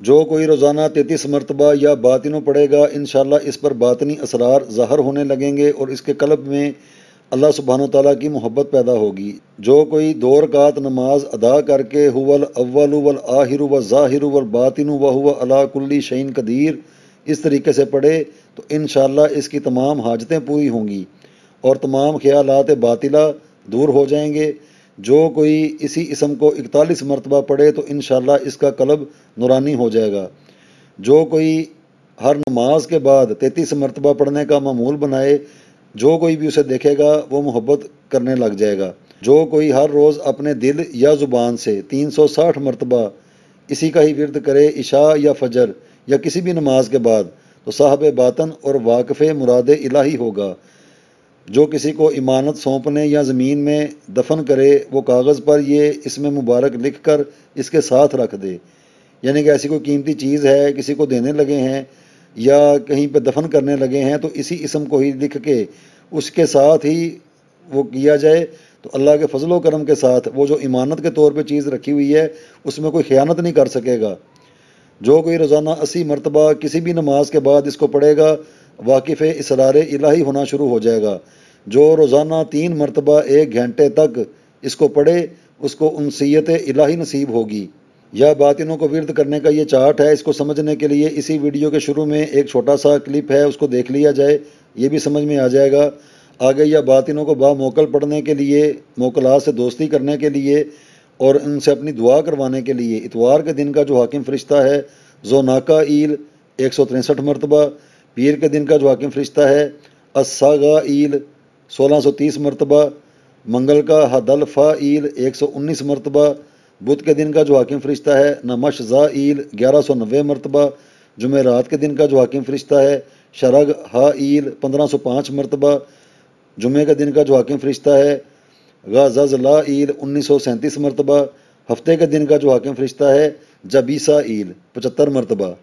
जो कोई रोज़ाना 33 मरतबा या बातिनों पढ़ेगा, इंशाअल्लाह इस पर बातनी असरार ज़ाहर होने लगेंगे और इसके कल्ब में अल्लाह सुब्हानो तआला की मोहब्बत पैदा होगी। जो कोई 2 रकात नमाज अदा करके हुवल अव्वलु वल आहिरु व ज़ाहिरु वल बातिनु व हुवा अला कुल्ली शैइन कदीर इस तरीके से पढ़े तो इंशाअल्लाह इसकी तमाम हाजतें पूरी होंगी और तमाम ख्यालात बातिला दूर हो जाएंगे। जो कोई इसी इसम को 41 मरतबा पढ़े तो इंशाअल्लाह इसका कल्ब नूरानी हो जाएगा। जो कोई हर नमाज के बाद 33 मरतबा पढ़ने का मामूल बनाए, जो कोई भी उसे देखेगा वो मोहब्बत करने लग जाएगा। जो कोई हर रोज़ अपने दिल या ज़ुबान से 360 मरतबा इसी का ही विर्द करे इशा या फजर या किसी भी नमाज के बाद, तो साहब बातन और वाक़फ़े मुराद इलाही होगा। जो किसी को इमानत सौंपने या ज़मीन में दफन करे वो कागज़ पर ये इसमें मुबारक लिख कर इसके साथ रख दे। यानी कि ऐसी कोई कीमती चीज़ है, किसी को देने लगे हैं या कहीं पे दफन करने लगे हैं, तो इसी इसम को ही लिख के उसके साथ ही वो किया जाए, तो अल्लाह के फजलो करम के साथ वो जो इमानत के तौर पे चीज़ रखी हुई है उसमें कोई ख़यानत नहीं कर सकेगा। जो कोई रोज़ाना 80 मरतबा किसी भी नमाज के बाद इसको पढ़ेगा, वाकिफ़ इसरार इलाही होना शुरू हो जाएगा। जो रोज़ाना 3 मरतबा 1 घंटे तक इसको पढ़े उसको उनसीयत इलाही नसीब होगी। या बातिनों को विर्द करने का ये चार्ट है। इसको समझने के लिए इसी वीडियो के शुरू में एक छोटा सा क्लिप है, उसको देख लिया जाए, ये भी समझ में आ जाएगा। आगे या बातिनों को बामौकल पढ़ने के लिए, मोकलात से दोस्ती करने के लिए और उनसे अपनी दुआ करवाने के लिए इतवार के दिन का जो हाकिम फ़रिश्ता है ज़ोनाका ईल 163 मरतबा, पीर के दिन का जो हाकिम फ़रिश्ता है अस्सागा ईल 1630 मरतबा, मंगल का हदलफ़ा ईल 119 मरतबा, बुध के दिन का जो हाकिम फ़रिश्ता है नमशज़ा ईल 1190 मरतबा, जुमेरात के दिन का जो हाकिम फ़रिश्ता है शरग हा ईल 1505 मरतबा, जुमे के दिन का जो हाकिम फ़रिश्ता है गाज़ला ईल 1937 मरतबा, हफ्ते के दिन का जो हाकिम फ़रिश्ता है जबीसा ईल 75 मरतबा।